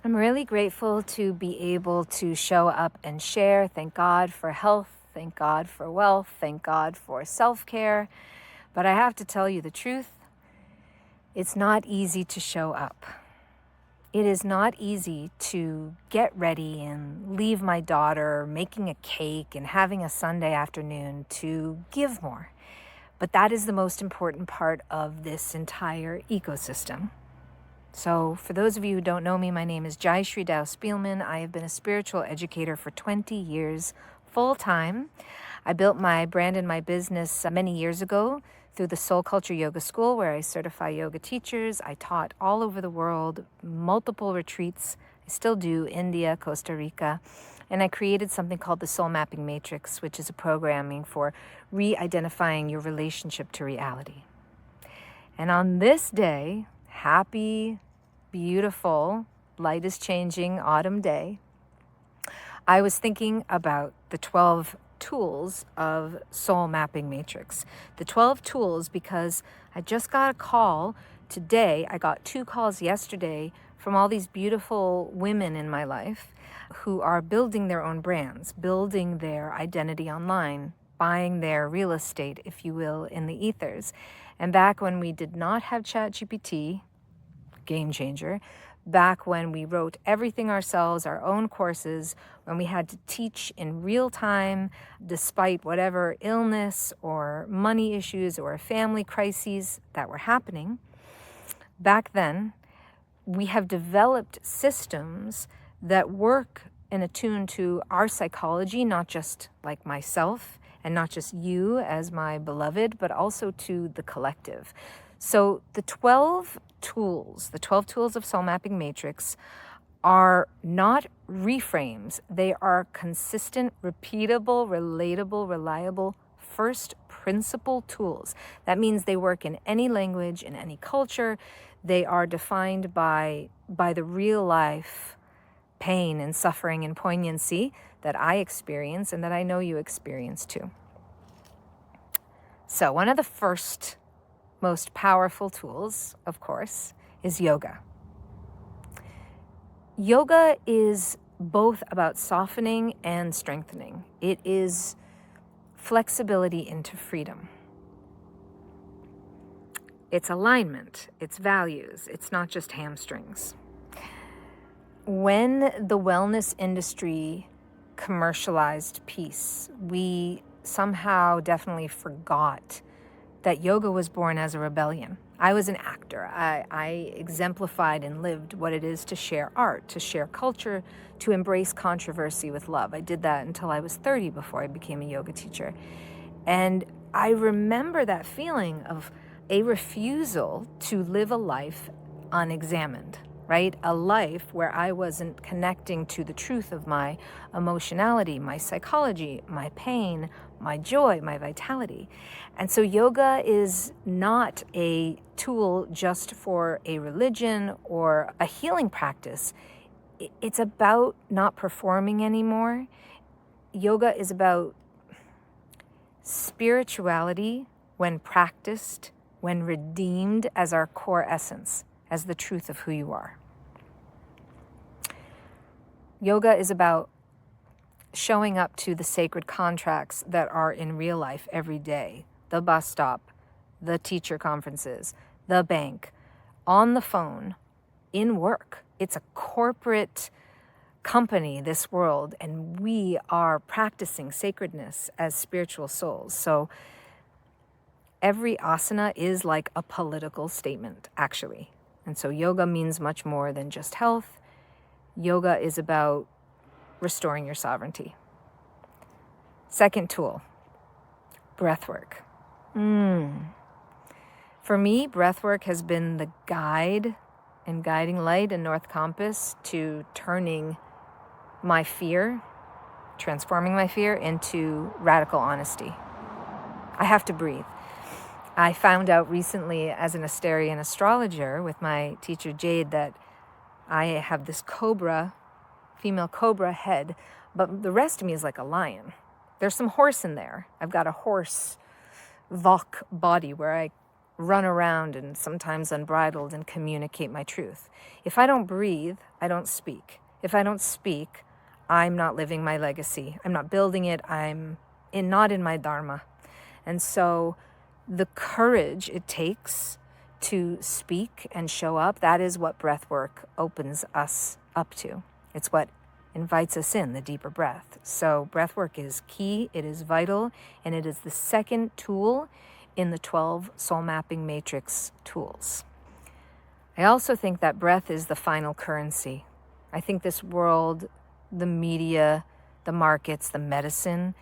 I'm really grateful to be able to show up and share. Thank God for health. Thank God for wealth. Thank God for self-care. But I have to tell you the truth, it's not easy to show up. It is not easy to get ready and leave my daughter making a cake and having a Sunday afternoon to give more. But that is the most important part of this entire ecosystem. So for those of you who don't know me, my name is Jaishree Dow-Spielman. I have been a spiritual educator for 20 years full-time. I built my brand and my business many years ago through the Soul Culture Yoga School, where I certify yoga teachers. I taught all over the world, multiple retreats. I still do, India, Costa Rica. And I created something called the Soul Mapping Matrix, which is a programming for re-identifying your relationship to reality. And on this day, happy, beautiful, light is changing autumn day, I was thinking about the 12 tools of Soul Mapping Matrix. The 12 tools because I just got a call today. I got 2 calls yesterday from all these beautiful women in my life who are building their own brands, building their identity online, buying their real estate, if you will, in the ethers. And back when we did not have ChatGPT, game changer, back when we wrote everything ourselves, our own courses, when we had to teach in real time, despite whatever illness or money issues or family crises that were happening, back then, we have developed systems that work and attune to our psychology, not just like myself and not just you as my beloved, but also to the collective. So the 12 tools of Soul Mapping Matrix are not reframes. They are consistent, repeatable, relatable, reliable, first principle tools. That means they work in any language, in any culture. They are defined by the real life pain and suffering and poignancy that I experience and that I know you experience too. So one of the first most powerful tools, of course, is yoga. Yoga is both about softening and strengthening. It is flexibility into freedom. It's alignment, it's values, it's not just hamstrings. When the wellness industry commercialized peace, we somehow definitely forgot that yoga was born as a rebellion. I was an actor. I exemplified and lived what it is to share art, to share culture, to embrace controversy with love. I did that until I was 30 before I became a yoga teacher. And I remember that feeling of a refusal to live a life unexamined, right? A life where I wasn't connecting to the truth of my emotionality, my psychology, my pain, my joy, my vitality. And so yoga is not a tool just for a religion or a healing practice. It's about not performing anymore. Yoga is about spirituality when practiced, when redeemed as our core essence, as the truth of who you are. Yoga is about showing up to the sacred contracts that are in real life every day. The bus stop, the teacher conferences, the bank, on the phone, in work. It's a corporate company, this world, and we are practicing sacredness as spiritual souls. So every asana is like a political statement, actually. And so yoga means much more than just health. Yoga is about restoring your sovereignty. Second tool, breath work. For me, breath work has been the guide and guiding light and north compass to turning my fear, transforming my fear into radical honesty. I have to breathe. I found out recently as an Asterian astrologer with my teacher Jade that I have this cobra, female cobra head, but the rest of me is like a lion. There's some horse in there. I've got a horse Vok body where I run around and sometimes unbridled and communicate my truth. If I don't breathe, I don't speak. If I don't speak, I'm not living my legacy. I'm not building it. I'm not in my dharma. And so the courage it takes to speak and show up, that is what breath work opens us up to. It's what invites us in, the deeper breath. So breath work is key, it is vital, and it is the second tool in the 12 soul mapping matrix tools. I also think that breath is the final currency. I think this world, the media, the markets, the medicine,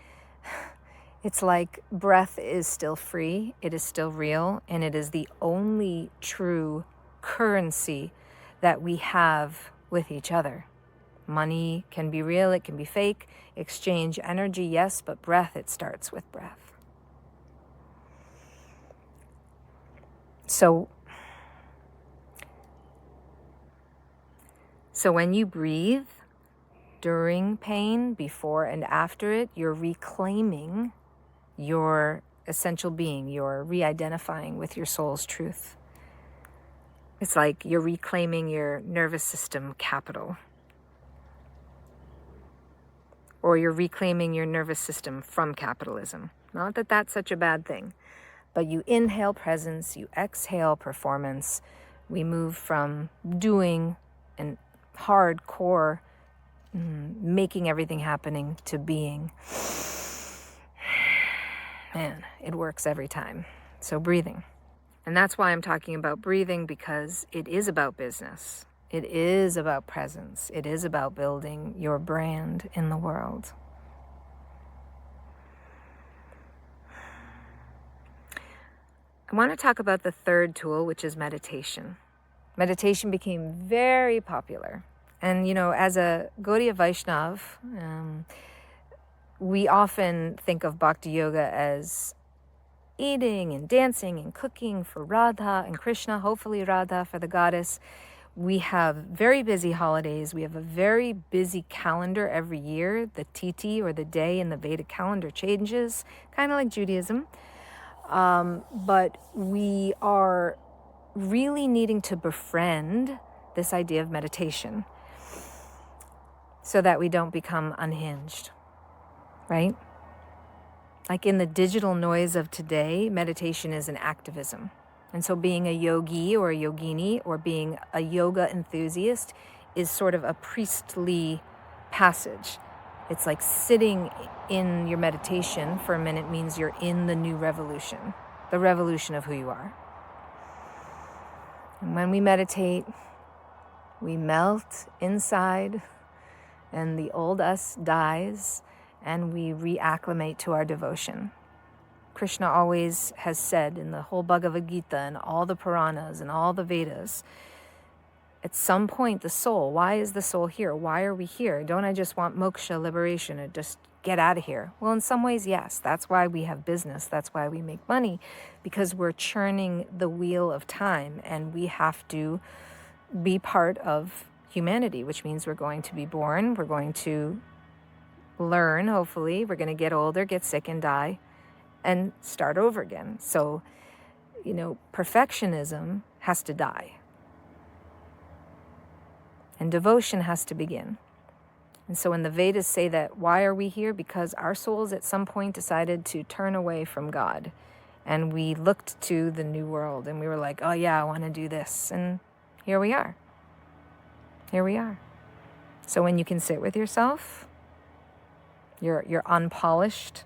it's like breath is still free, it is still real, and it is the only true currency that we have with each other. Money can be real, it can be fake. Exchange energy, yes, but breath, it starts with breath. So when you breathe during pain, before and after it, you're reclaiming your essential being. You're re-identifying with your soul's truth. It's like you're reclaiming your nervous system capital. Or you're reclaiming your nervous system from capitalism. Not that that's such a bad thing, but you inhale presence, you exhale performance. We move from doing and hardcore making everything happening to being. Man, it works every time. So breathing. And that's why I'm talking about breathing, because it is about business. It is about presence. It is about building your brand in the world. I want to talk about the third tool, which is meditation. Meditation became very popular. And, as a Gaudiya Vaishnav, we often think of Bhakti Yoga as eating and dancing and cooking for Radha and Krishna, hopefully Radha for the goddess. We have very busy holidays. We have a very busy calendar every year. The Tithi, or the day in the Vedic calendar, changes, kind of like Judaism. But we are really needing to befriend this idea of meditation so that we don't become unhinged, right? Like in the digital noise of today, meditation is an activism. And so being a yogi or a yogini or being a yoga enthusiast is sort of a priestly passage. It's like sitting in your meditation for a minute means you're in the new revolution, the revolution of who you are. And when we meditate, we melt inside and the old us dies and we reacclimate to our devotion. Krishna always has said in the whole Bhagavad Gita and all the Puranas and all the Vedas, at some point the soul, why is the soul here? Why are we here? Don't I just want moksha, liberation, or just get out of here? Well, in some ways, yes. That's why we have business. That's why we make money, because we're churning the wheel of time and we have to be part of humanity, which means we're going to be born, we're going to learn, hopefully, we're going to get older, get sick and die, and start over again. So, perfectionism has to die. And devotion has to begin. And so when the Vedas say that, why are we here? Because our souls at some point decided to turn away from God. And we looked to the new world and we were like, oh yeah, I want to do this. And here we are. Here we are. So when you can sit with yourself, your unpolished,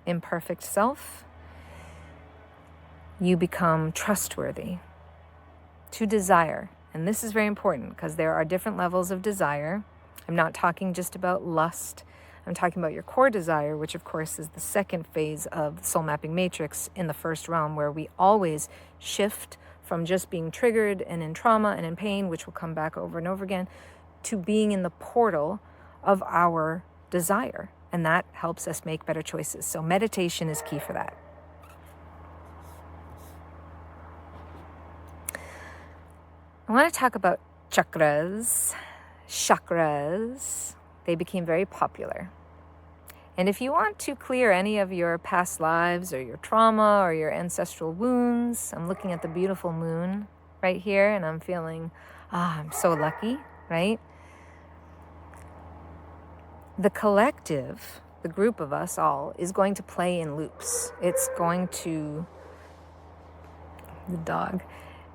imperfect self, you become trustworthy to desire. And this is very important because there are different levels of desire. I'm not talking just about lust. I'm talking about your core desire, which of course is the second phase of the soul mapping matrix in the first realm, where we always shift from just being triggered and in trauma and in pain, which will come back over and over again, to being in the portal of our desire. And that helps us make better choices. So meditation is key for that. I want to talk about chakras. They became very popular. And if you want to clear any of your past lives or your trauma or your ancestral wounds, I'm looking at the beautiful moon right here and I'm feeling, I'm so lucky, right? The collective, the group of us all, is going to play in loops. It's going to, the dog,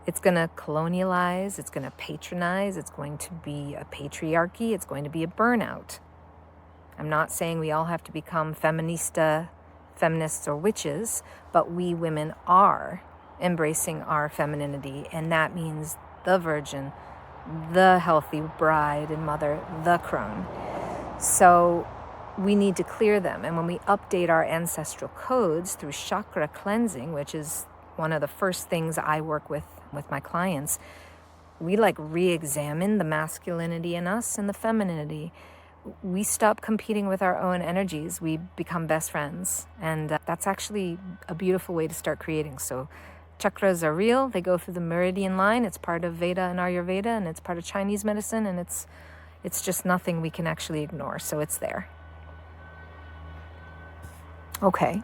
it's going to colonialize, it's going to patronize, it's going to be a patriarchy, it's going to be a burnout. I'm not saying we all have to become feminists or witches, but we women are embracing our femininity, and that means the virgin, the healthy bride and mother, the crone. So we need to clear them. And when we update our ancestral codes through chakra cleansing, which is one of the first things I work with my clients, we re-examine the masculinity in us and the femininity. We stop competing with our own energies. We become best friends. And that's actually a beautiful way to start creating. So chakras are real. They go through the meridian line. It's part of Veda and Ayurveda, and it's part of Chinese medicine, and it's just nothing we can actually ignore. So it's there. Okay.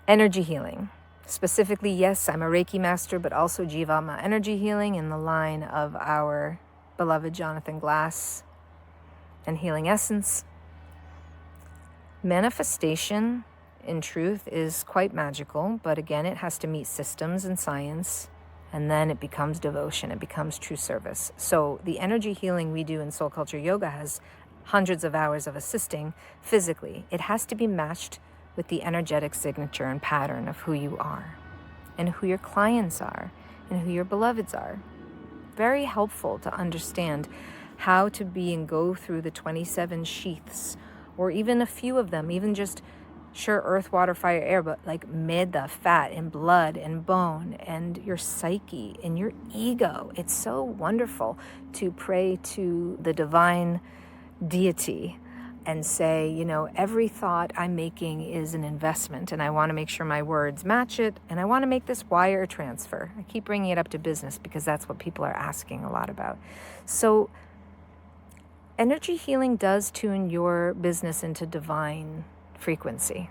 Energy healing. Specifically, yes, I'm a Reiki master, but also Jivatma energy healing in the line of our beloved Jonathan Glass and Healing Essence. Manifestation, in truth, is quite magical, but again, it has to meet systems and science, and then it becomes devotion, it becomes true service. So the energy healing we do in Soul Culture Yoga has hundreds of hours of assisting physically. It has to be matched with the energetic signature and pattern of who you are, and who your clients are, and who your beloveds are. Very helpful to understand how to be and go through the 27 sheaths, or even a few of them, even just earth, water, fire, air, but meda, fat, and blood, and bone, and your psyche, and your ego. It's so wonderful to pray to the divine deity and say, every thought I'm making is an investment, and I want to make sure my words match it, and I want to make this wire transfer. I keep bringing it up to business because that's what people are asking a lot about. So energy healing does tune your business into divine frequency.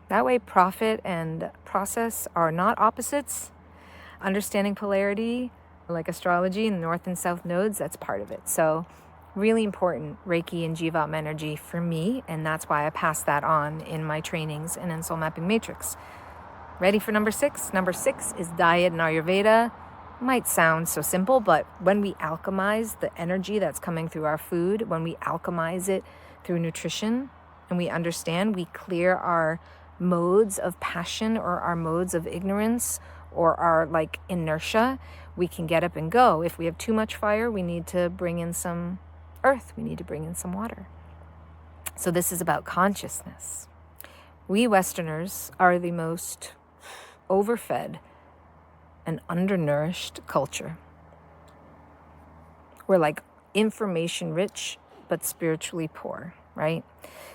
That way, profit and process are not opposites. Understanding polarity, like astrology and north and south nodes, that's part of it. So really important Reiki and Jivatma energy for me, and that's why I pass that on in my trainings and in Soul Mapping Matrix. Ready for number 6? Number 6 is diet and Ayurveda. Might sound so simple, but when we alchemize the energy that's coming through our food, when we alchemize it through nutrition, and we understand, we clear our modes of passion or our modes of ignorance or our inertia, we can get up and go. If we have too much fire, we need to bring in some earth, we need to bring in some water. So this is about consciousness. We Westerners are the most overfed and undernourished culture. We're information rich, but spiritually poor, right?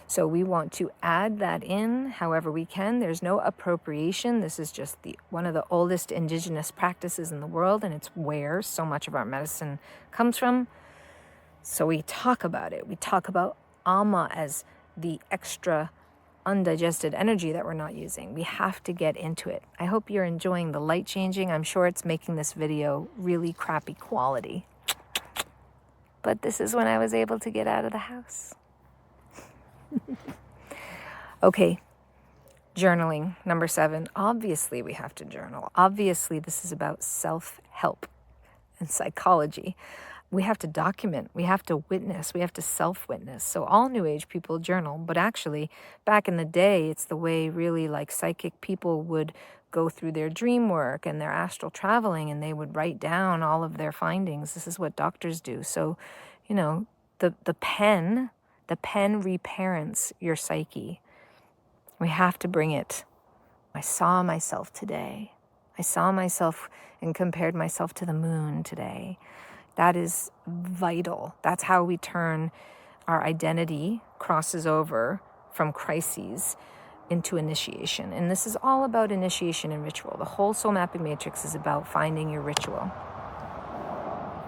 So we want to add that in however we can. There's no appropriation. This is just one of the oldest indigenous practices in the world, and it's where so much of our medicine comes from. So we talk about it. We talk about Ama as the extra undigested energy that we're not using. We have to get into it. I hope you're enjoying the light changing. I'm sure it's making this video really crappy quality. But this is when I was able to get out of the house. Okay, journaling, number 7. Obviously, we have to journal. Obviously, this is about self-help and psychology. We have to document, we have to witness, we have to self-witness. So all New Age people journal, but actually, back in the day, it's the way really psychic people would go through their dream work and their astral traveling, and they would write down all of their findings. This is what doctors do. So, the pen reparents your psyche. We have to bring it. I saw myself today. I saw myself and compared myself to the moon today. That is vital. That's how we turn our identity, crosses over from crises into initiation. And this is all about initiation and ritual. The whole Soul Mapping Matrix is about finding your ritual.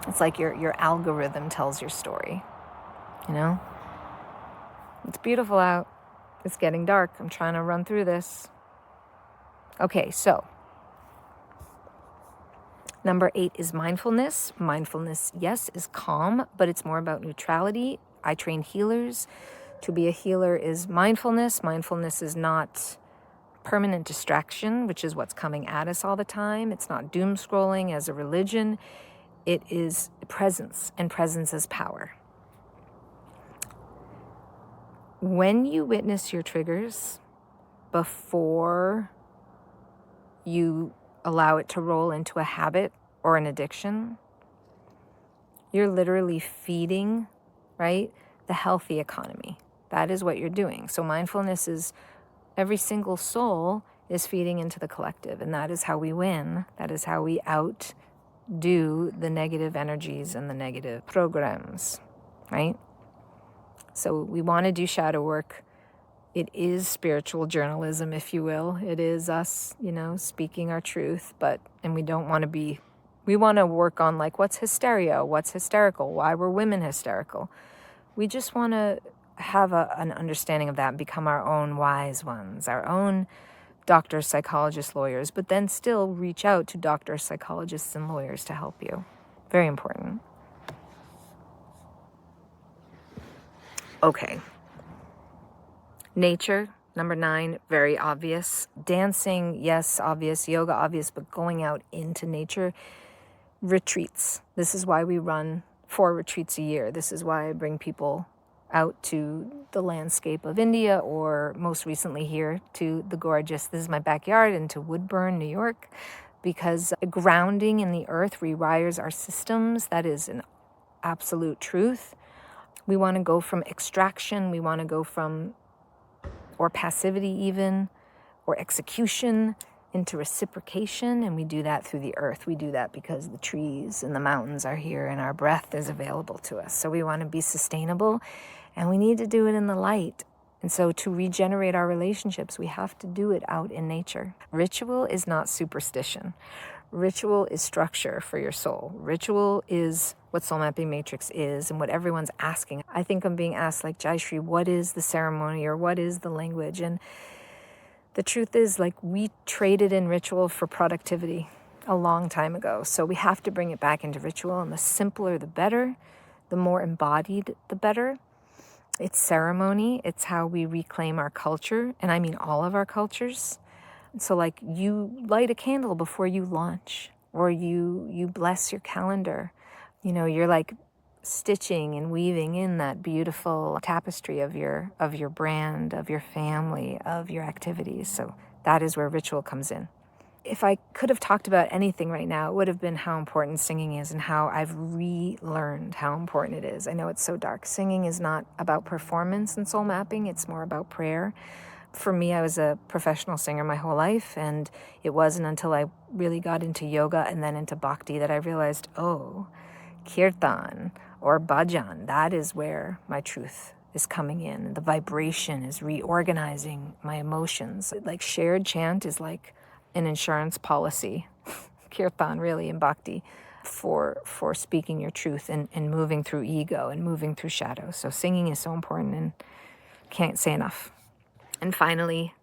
It's like your algorithm tells your story. you know? It's beautiful out. It's getting dark. I'm trying to run through this. Okay, so number 8 is mindfulness. Mindfulness, yes, is calm, but it's more about neutrality. I train healers. To be a healer is mindfulness. Mindfulness is not permanent distraction, which is what's coming at us all the time. It's not doom scrolling as a religion. It is presence, and presence is power. When you witness your triggers before you allow it to roll into a habit or an addiction, you're literally feeding, right, the healthy economy. That is what you're doing. So mindfulness is every single soul is feeding into the collective, and that is how we win. That is how we outdo the negative energies and the negative programs, right? So we want to do shadow work. It is spiritual journalism, if you will. It is us, speaking our truth, and we don't want to we want to work on like, what's hysteria? What's hysterical? Why were women hysterical? We just want to have an understanding of that and become our own wise ones, our own doctors, psychologists, lawyers, but then still reach out to doctors, psychologists, and lawyers to help you. Very important. Okay. Nature, number 9, very obvious. Dancing, yes, obvious. Yoga, obvious, but going out into nature. Retreats. This is why we run 4 retreats a year. This is why I bring people out to the landscape of India, or most recently here to the gorgeous, this is my backyard, into Woodburn, New York, because grounding in the earth rewires our systems. That is an absolute truth. We want to go from extraction, we want to go from, or passivity even, or execution, into reciprocation, and we do that through the earth. We do that because the trees and the mountains are here and our breath is available to us. So we want to be sustainable, and we need to do it in the light. And so to regenerate our relationships, we have to do it out in nature. Ritual is not superstition. Ritual is structure for your soul. Ritual is what Soul Mapping Matrix is and what everyone's asking. I think I'm being asked, like, Jaishree, what is the ceremony or what is the language? And the truth is, like, we traded in ritual for productivity a long time ago. So we have to bring it back into ritual, and the simpler the better, the more embodied the better. It's ceremony. It's how we reclaim our culture, and I mean all of our cultures. So like, you light a candle before you launch, or you bless your calendar. You're like stitching and weaving in that beautiful tapestry of your brand, of your family, of your activities. So that is where ritual comes in. If I could have talked about anything right now, it would have been how important singing is and how I've relearned how important it is. I know it's so dark. Singing is not about performance in soul mapping. It's more about prayer. For me, I was a professional singer my whole life, and it wasn't until I really got into yoga and then into bhakti that I realized, kirtan or bhajan, that is where my truth is coming in. The vibration is reorganizing my emotions. Like, shared chant is like an insurance policy, kirtan really, in bhakti, for speaking your truth and moving through ego and moving through shadow. So singing is so important, and can't say enough. And finally,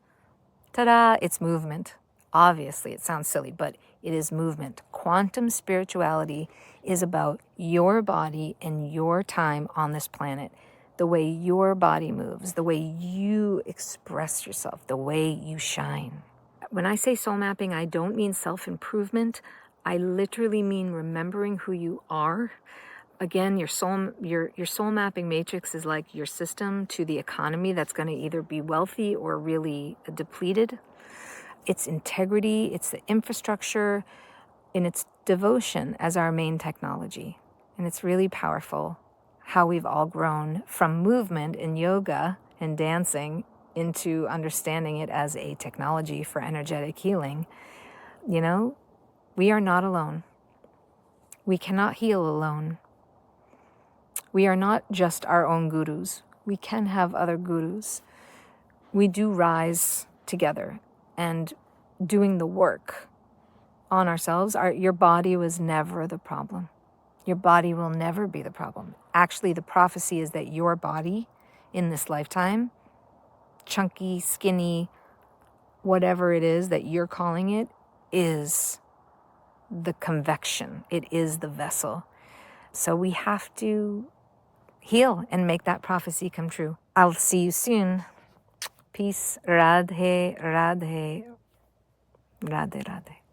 ta-da, it's movement. Obviously, it sounds silly, but it is movement. Quantum spirituality is about your body and your time on this planet, the way your body moves, the way you express yourself, the way you shine. When I say soul mapping, I don't mean self-improvement. I literally mean remembering who you are. Again, your soul mapping matrix is like your system to the economy that's going to either be wealthy or really depleted. It's integrity, it's the infrastructure, and it's devotion as our main technology. And it's really powerful how we've all grown from movement and yoga and dancing into understanding it as a technology for energetic healing. We are not alone. We cannot heal alone. We are not just our own gurus. We can have other gurus. We do rise together, and doing the work on ourselves. Your body was never the problem. Your body will never be the problem. Actually, the prophecy is that your body in this lifetime, chunky, skinny, whatever it is that you're calling it, is the convection. It is the vessel. So we have to heal and make that prophecy come true. I'll see you soon. Peace. Radhe, Radhe, Radhe, Radhe.